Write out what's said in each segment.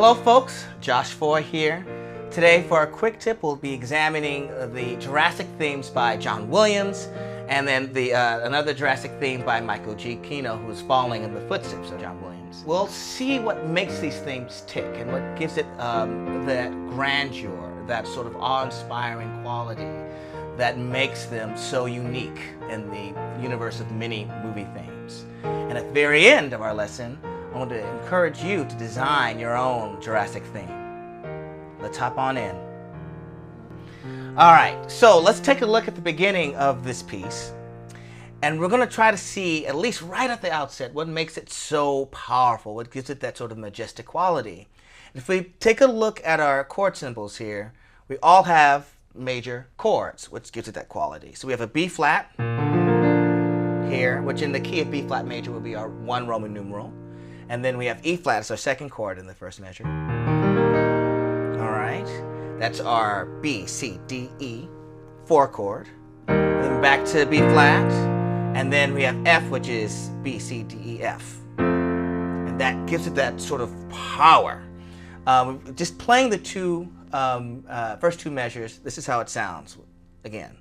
Hello folks, Josh Foy here. Today for our quick tip we'll be examining the Jurassic themes by John Williams and then another Jurassic theme by Michael Giacchino, who is following in the footsteps of John Williams. We'll see what makes these themes tick and what gives it that grandeur, that sort of awe-inspiring quality that makes them so unique in the universe of many movie themes. And at the very end of our lesson, I want to encourage you to design your own Jurassic theme. Let's hop on in. All right, so let's take a look at the beginning of this piece. And we're going to try to see, at least right at the outset, what makes it so powerful, what gives it that sort of majestic quality. And if we take a look at our chord symbols here, we all have major chords, which gives it that quality. So we have a B flat here, which in the key of B flat major would be our 1 Roman numeral. And then we have E flat as our second chord in the first measure. All right, that's our B, C, D, E, 4 chord. Then back to B flat, and then we have F, which is B, C, D, E, F. And that gives it that sort of power. Just playing the first two measures, this is how it sounds again.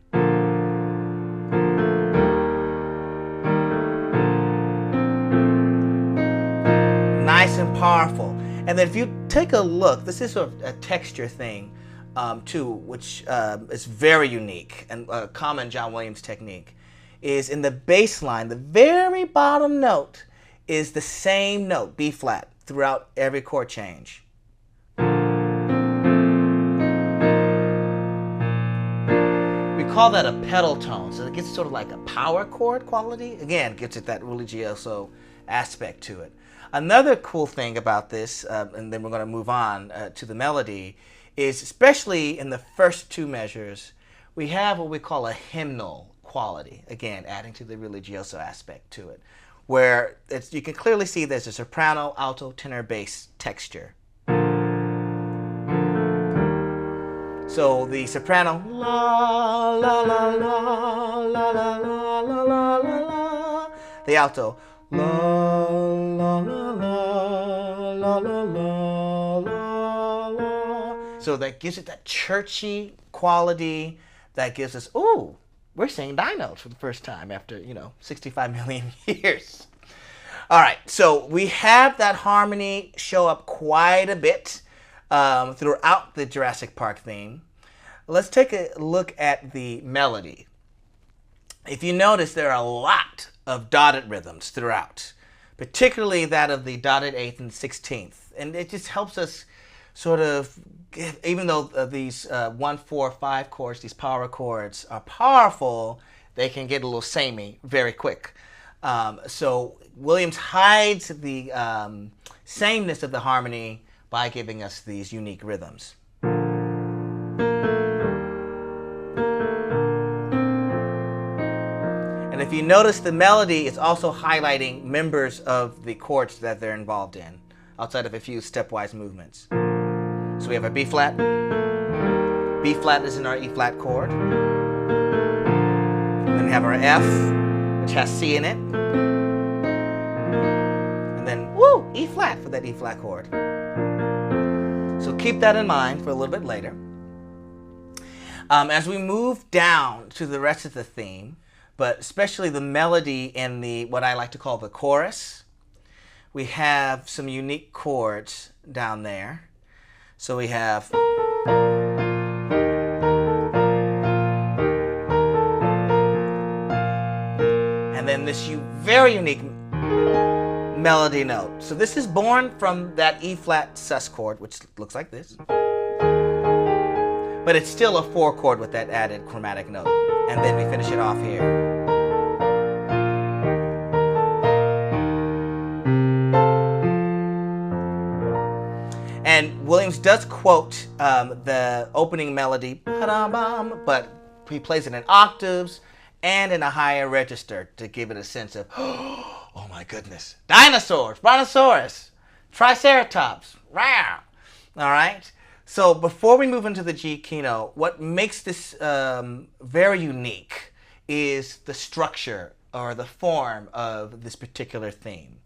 Nice and powerful. And then if you take a look, this is sort of a texture thing too, which is very unique and a common John Williams technique, is in the bass line, the very bottom note is the same note, B flat, throughout every chord change. We call that a pedal tone, so it gets sort of like a power chord quality. Again, gives it that religioso aspect to it. Another cool thing about this, and then we're going to move on to the melody, is especially in the first two measures, we have what we call a hymnal quality, again, adding to the religioso aspect to it, where you can clearly see there's a soprano, alto, tenor, bass texture. So the soprano, la, la, la, la, la, la, la, la, la, la. The alto, la, la, la, la, la, la, la, la. So that gives it that churchy quality that gives us, ooh, we're singing dinos for the first time after, 65 million years. All right, so we have that harmony show up quite a bit throughout the Jurassic Park theme. Let's take a look at the melody. If you notice, there are a lot of dotted rhythms throughout, particularly that of the dotted 8th and 16th. And it just helps us sort of, even though these 1, 4, 5 chords, these power chords are powerful, they can get a little samey very quick. So Williams hides the sameness of the harmony by giving us these unique rhythms. And if you notice, the melody is also highlighting members of the chords that they're involved in, outside of a few stepwise movements. So we have a B flat. B flat is in our E flat chord. Then we have our F, which has C in it. And then, woo, E flat for that E flat chord. So keep that in mind for a little bit later. As we move down to the rest of the theme, but especially the melody in what I like to call the chorus, we have some unique chords down there. So we have and then this very unique melody note. So this is born from that E flat sus chord, which looks like this. But it's still a 4 chord with that added chromatic note. And then we finish it off here. And Williams does quote the opening melody, but he plays it in octaves and in a higher register to give it a sense of, oh my goodness, dinosaurs, brontosaurus, triceratops, rah. All right? So before we move into the Giacchino, what makes this very unique is the structure or the form of this particular theme.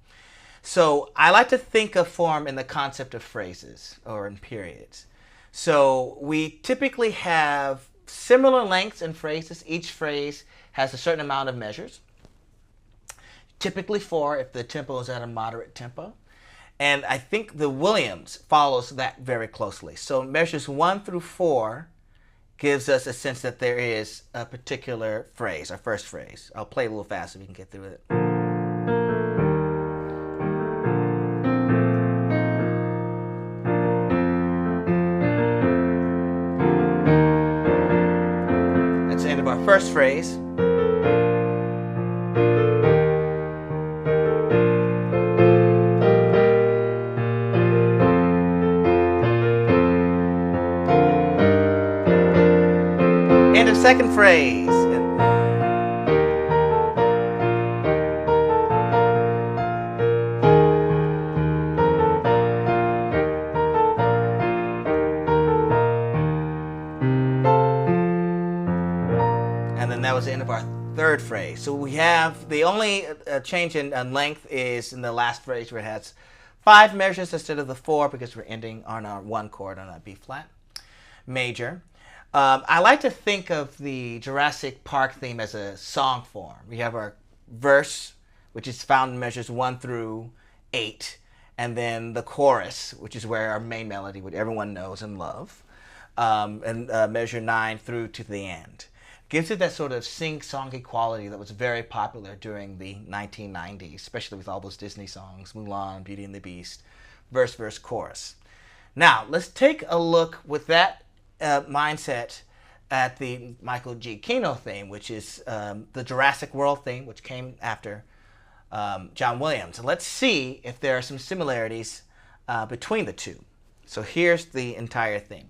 So I like to think of form in the concept of phrases or in periods. So we typically have similar lengths in phrases. Each phrase has a certain amount of measures, typically 4 if the tempo is at a moderate tempo. And I think the Williams follows that very closely. So measures 1 through 4 gives us a sense that there is a particular phrase, our first phrase. I'll play a little fast so we can get through it. That's the end of our first phrase. End of second phrase. And then that was the end of our third phrase. So we have the only change in length is in the last phrase where it has 5 measures instead of the 4 because we're ending on our 1 chord on a B flat major. I like to think of the Jurassic Park theme as a song form. We have our verse, which is found in measures 1 through 8, and then the chorus, which is where our main melody, which everyone knows and love, and measure 9 through to the end. Gives it that sort of sing-songy quality that was very popular during the 1990s, especially with all those Disney songs, Mulan, Beauty and the Beast, verse, verse, chorus. Now, let's take a look with that mindset at the Michael Giacchino theme, which is the Jurassic World theme, which came after John Williams. And let's see if there are some similarities between the two. So here's the entire theme.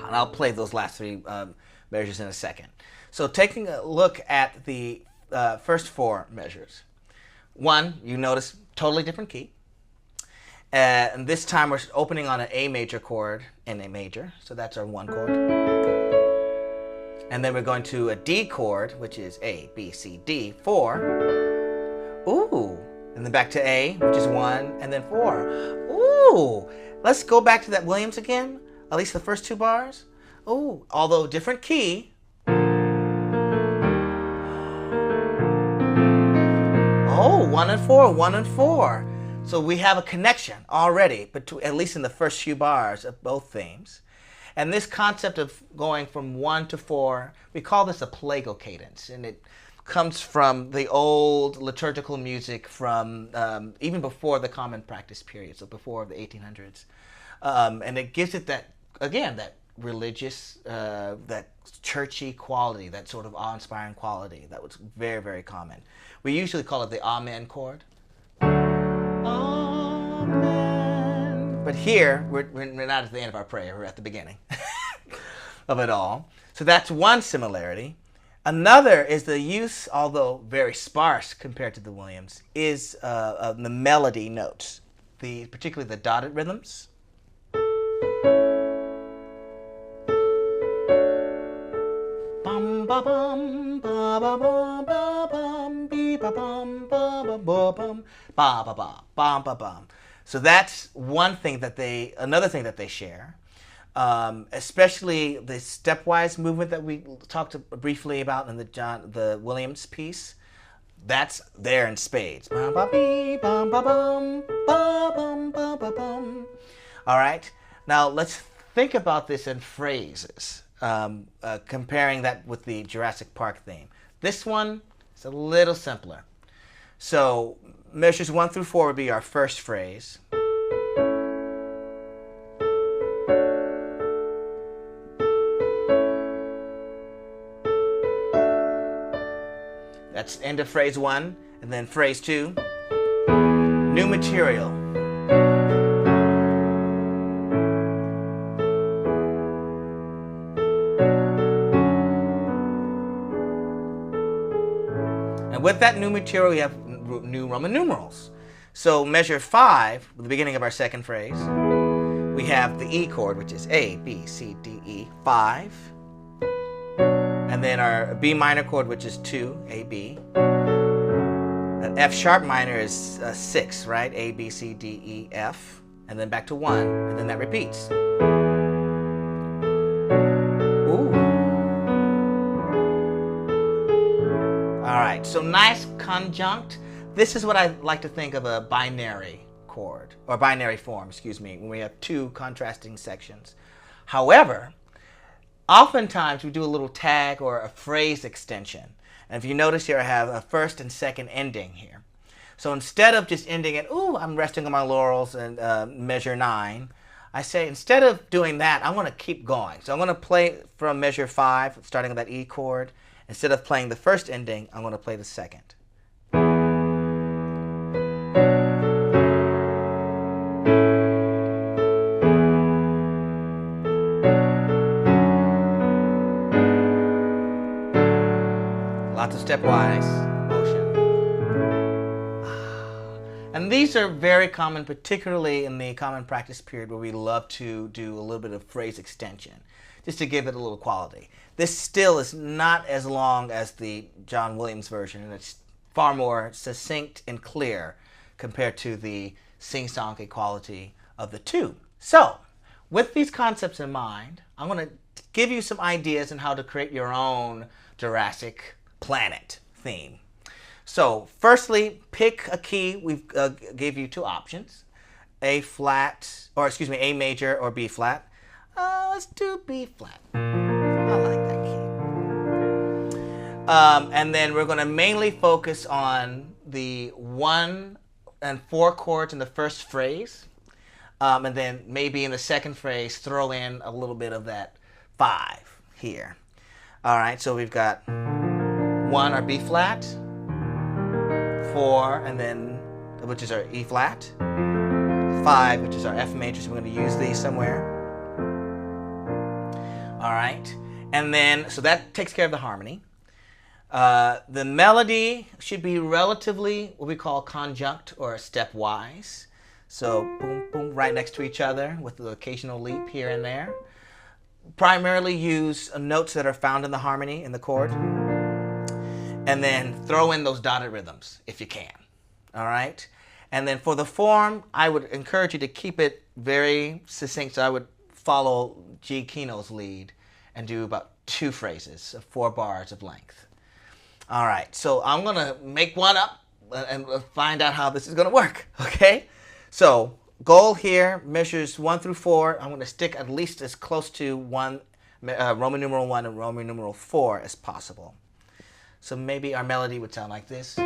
And I'll play those last 3 measures in a second. So taking a look at the first 4 measures. 1, you notice, totally different key. And this time we're opening on an A major chord in A major. So that's our 1 chord. And then we're going to a D chord, which is A, B, C, D, 4. Ooh. And then back to A, which is 1, and then 4. Ooh. Let's go back to that Williams again. At least the first 2 bars. Oh, although different key. Oh, 1 and 4, 1 and 4. So we have a connection already, at least in the first few bars of both themes. And this concept of going from 1 to 4, we call this a plagal cadence. And it comes from the old liturgical music from even before the common practice period, so before the 1800s. And it gives it that, again, that religious, that churchy quality, that sort of awe-inspiring quality that was very, very common. We usually call it the Amen chord. Amen. But here, we're not at the end of our prayer, we're at the beginning of it all. So that's one similarity. Another is the use, although very sparse compared to the Williams, is the melody notes, particularly the dotted rhythms. Bum ba bum ba ba bum ba bum be ba bum ba ba ba bum ba ba ba bum ba bum. So that's one thing that another thing that they share. Especially the stepwise movement that we talked briefly about in the Williams piece. That's there in spades. All right. Now let's think about this in phrases, comparing that with the Jurassic Park theme. This one is a little simpler. So measures 1 through 4 would be our first phrase. That's end of phrase 1, and then phrase 2. new material. And with that new material, we have new Roman numerals. So measure 5, the beginning of our second phrase, we have the E chord, which is A, B, C, D, E, 5. And then our B minor chord, which is 2, A, B. An F sharp minor is 6, right? A, B, C, D, E, F. And then back to 1, and then that repeats. Ooh. All right, so nice conjunct. This is what I like to think of a binary chord, or binary form, excuse me, when we have two contrasting sections. However, oftentimes we do a little tag or a phrase extension. And if you notice here, I have a first and second ending here. So instead of just ending it, ooh, I'm resting on my laurels and measure 9, I say instead of doing that, I want to keep going. So I'm going to play from measure 5, starting with that E chord. Instead of playing the first ending, I'm going to play the second. Lots of stepwise motion. And these are very common, particularly in the common practice period where we love to do a little bit of phrase extension, just to give it a little quality. This still is not as long as the John Williams version, and it's far more succinct and clear compared to the sing-song quality of the two. So, with these concepts in mind, I'm going to give you some ideas on how to create your own Jurassic Planet theme. So, firstly, pick a key. We gave you two options: A flat, or excuse me, A major or B flat. Let's do B flat. I like that key. And then we're going to mainly focus on the 1 and 4 chords in the first phrase. And then maybe in the second phrase, throw in a little bit of that 5 here. All right, so we've got 1, our B flat, 4, and then, which is our E flat, 5, which is our F major, so we're going to use these somewhere. All right, and then, so that takes care of the harmony. The melody should be relatively what we call conjunct or stepwise. So boom, boom, right next to each other with the occasional leap here and there. Primarily use notes that are found in the harmony in the chord. And then throw in those dotted rhythms if you can. All right? And then for the form, I would encourage you to keep it very succinct. So I would follow Giacchino's lead and do about 2 phrases of 4 bars of length. All right, so I'm going to make one up and find out how this is going to work, okay? So goal here, measures 1 through 4. I'm going to stick at least as close to Roman numeral 1 and Roman numeral 4 as possible. So maybe our melody would sound like this.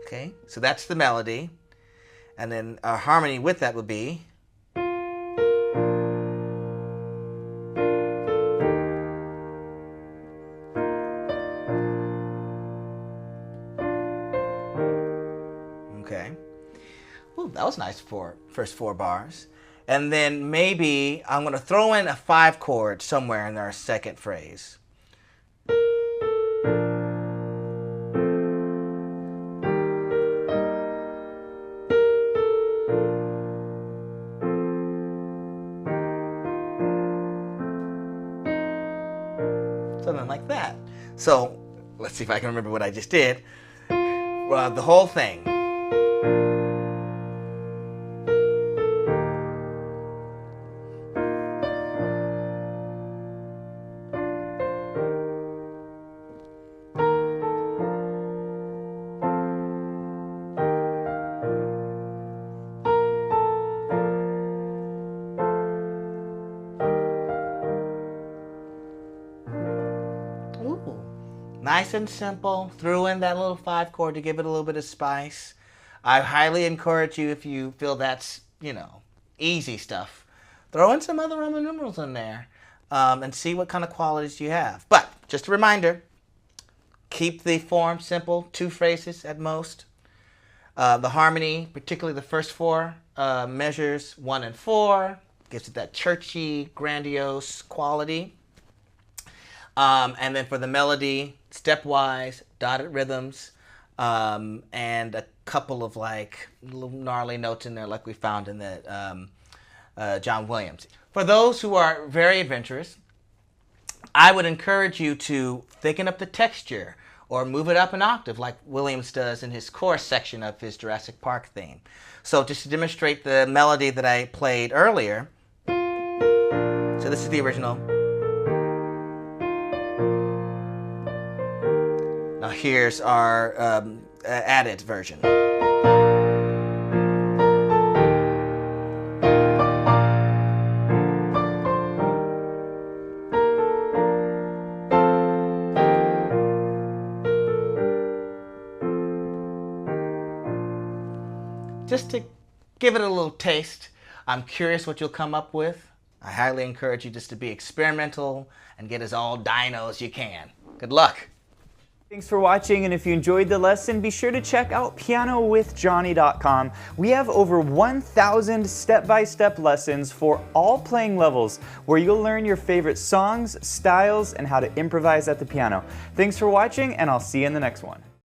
Okay, so that's the melody. And then our harmony with that would be. Okay. Ooh, that was nice for first 4 bars. And then maybe I'm going to throw in a 5 chord somewhere in our second phrase. Something like that. So let's see if I can remember what I just did. The whole thing. Nice and simple. Threw in that little 5 chord to give it a little bit of spice. I highly encourage you, if you feel that's, easy stuff, throw in some other Roman numerals in there. and see what kind of qualities you have. But just a reminder, keep the form simple, 2 phrases at most. The harmony, particularly the first 4 measures, 1 and 4, gives it that churchy, grandiose quality. And then for the melody, stepwise, dotted rhythms, and a couple of like little gnarly notes in there like we found in the John Williams. For those who are very adventurous, I would encourage you to thicken up the texture or move it up an octave like Williams does in his chorus section of his Jurassic Park theme. So just to demonstrate the melody that I played earlier, so this is the original. Now here's our added version. Just to give it a little taste, I'm curious what you'll come up with. I highly encourage you just to be experimental and get as all dino as you can. Good luck. Thanks for watching, and if you enjoyed the lesson, be sure to check out pianowithjohnny.com. We have over 1,000 step-by-step lessons for all playing levels, where you'll learn your favorite songs, styles, and how to improvise at the piano. Thanks for watching, and I'll see you in the next one.